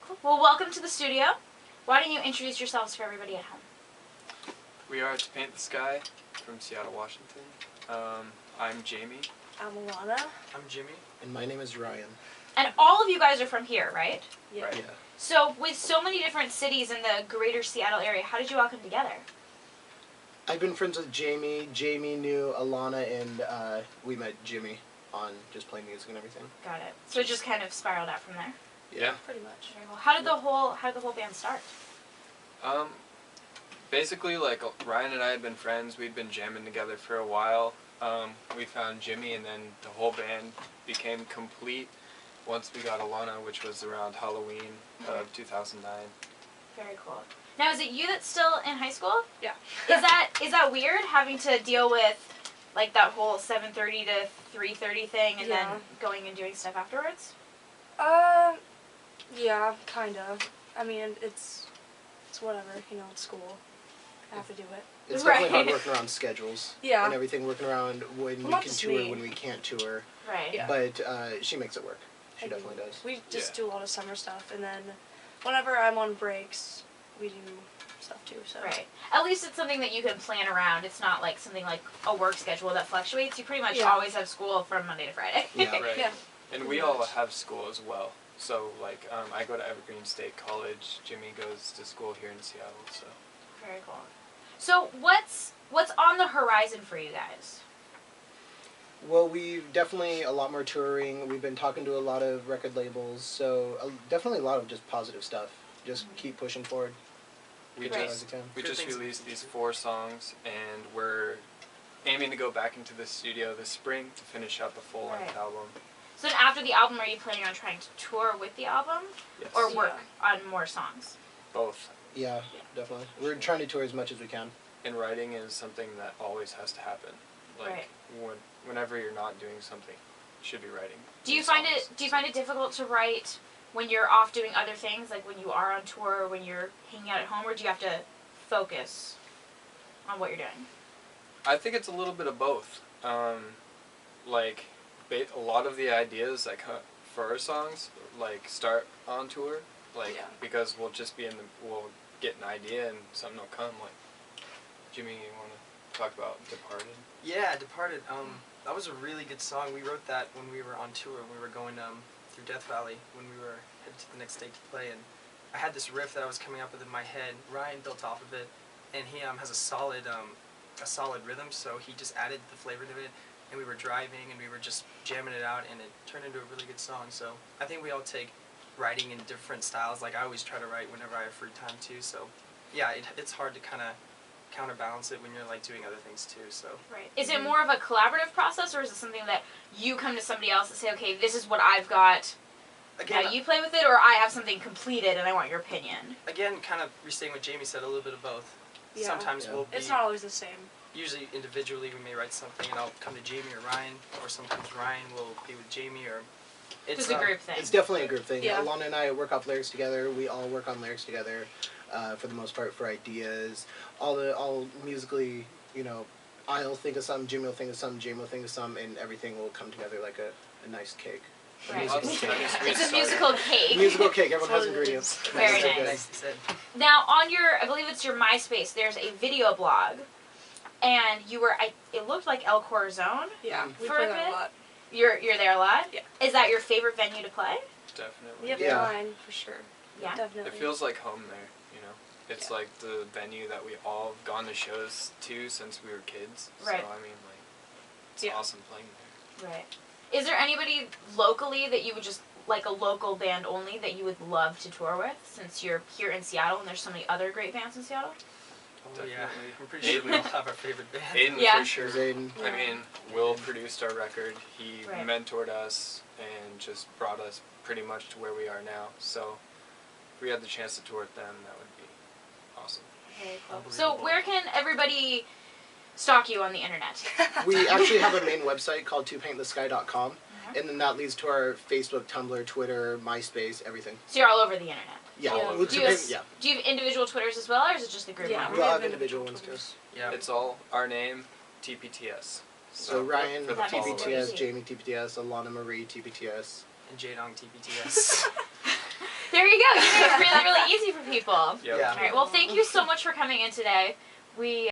Cool. Well, welcome to the studio. Why don't you introduce yourselves for everybody at home? We are To Paint the Sky from Seattle, Washington. I'm Jamie. I'm Alana. I'm Jimmy. And my name is Ryan. And all of you guys are from here, right? Yeah. Right. Yeah. So with so many different cities in the greater Seattle area, how did you all come together? I've been friends with Jamie. Jamie knew Alana, and we met Jimmy on just playing music and everything. Got it. So it just kind of spiraled out from there. Yeah. Pretty much. Very cool. How did the whole band start? Basically, like, Ryan and I had been friends. We'd been jamming together for a while. We found Jimmy, and then the whole band became complete once we got Alana, which was around Halloween of 2009. Very cool. Now, is it you that's still in high school? Yeah. Is that weird having to deal with like that whole 7:30 to 3:30 thing, and then Yeah. going and doing stuff afterwards? Yeah, kind of. I mean, it's whatever, it's school. I have to do it. It's Right. definitely hard working around schedules Yeah. and everything, working around when we Not can just tour, me. when we can't tour. Right. Yeah. But she makes it work. She I definitely do. does. We just Yeah. do a lot of summer stuff, and then whenever I'm on breaks, we do stuff too, so. Right. At least it's something that you can plan around. It's not like something like a work schedule that fluctuates. You pretty much Yeah. always have school from Monday to Friday. Yeah. Right. Yeah. And we all have school as well. So, like, I go to Evergreen State College. Jimmy goes to school here in Seattle, so. Very cool. So what's on the horizon for you guys? Well, we've definitely a lot more touring. We've been talking to a lot of record labels, so definitely a lot of just positive stuff. Just keep pushing forward. We Right. As you can. We Good just things. released these 4 songs, and we're aiming to go back into the studio this spring to finish out the full-length Right. album. So then after the album, are you planning on trying to tour with the album Yes. or work on more songs? Both. Yeah, definitely. We're trying to tour as much as we can. And writing is something that always has to happen. Like, Right. whenever you're not doing something, you should be writing. Do you new find songs. it difficult to write when you're off doing other things, like when you are on tour or when you're hanging out at home, or do you have to focus on what you're doing? I think it's a little bit of both. Like, a lot of the ideas that come for our songs, like, start on tour, like, Yeah. because we'll just be we'll get an idea and something will come. Like, Jimmy, you want to talk about Departed? Yeah, Departed. That was a really good song. We wrote that when we were on tour. We were going through Death Valley when we were headed to the next state to play, and I had this riff that I was coming up with in my head. Ryan built off of it, and he has a solid rhythm, so he just added the flavor to it. And we were driving, and we were just jamming it out, and it turned into a really good song. So I think we all take writing in different styles. Like, I always try to write whenever I have free time too. So yeah, it's hard to kind of counterbalance it when you're like doing other things too. So Right. Is it more of a collaborative process, or is it something that you come to somebody else and say, okay, this is what I've got, again, now you play with it, or I have something completed and I want your opinion? kind of restating what Jamie said, a little bit of both. Yeah. Sometimes Yeah. we'll be, It's not always the same. usually individually we may write something and I'll come to Jamie or Ryan, or sometimes Ryan will be with Jamie, or It's a group thing. It's definitely a group thing. Yeah. Alana and I work off lyrics together. We all work on lyrics together, for the most part, for ideas. All musically, I'll think of something, Jimmy will think of something, Jamie will think of something, and everything will come together like a nice cake. A Right. musical Awesome. cake. It's a musical cake. Musical cake. Everyone That's has what it ingredients. is. Very So nice. good. Nicely said. Now, on I believe it's your MySpace, there's a video blog, and you were, it looked like El Corazon. Yeah, we For play a that bit? a lot. You're there a lot? Yeah. Is that your favorite venue to play? Definitely. We have Yeah. mine, for sure. Yeah. Definitely. It feels like home there, It's Yeah. like the venue that we all have gone to shows to since we were kids. Right. So, I mean, like, it's Yeah. awesome playing there. Right. Is there anybody locally that you would just, like a local band only, that you would love to tour with, since you're here in Seattle and there's so many other great bands in Seattle? Oh yeah, Definitely. I'm pretty sure we all have our favorite band. Aiden, Yeah. for sure. Aiden. I mean, Will produced our record. He Right. mentored us and just brought us pretty much to where we are now. So, if we had the chance to tour with them, that would be awesome. Very cool. So Unbelievable. where can everybody stalk you on the internet? We actually have a main website called topaintthesky.com, Mhm. and then that leads to our Facebook, Tumblr, Twitter, MySpace, everything. So you're all over the internet. Yeah. Yeah. Well, Do you, yeah. do you have individual Twitters as well, or is it just the group Yeah, one? we We'll have have individual individual ones too. Yeah. It's all our name, TPTS. So Ryan, for the That makes it followers. TPTS, easy. Jamie, TPTS, Alana Marie, TPTS. And Jadong TPTS. There you go. You made it really, really easy for people. Yep. Yeah. All right. Well, thank you so much for coming in today. We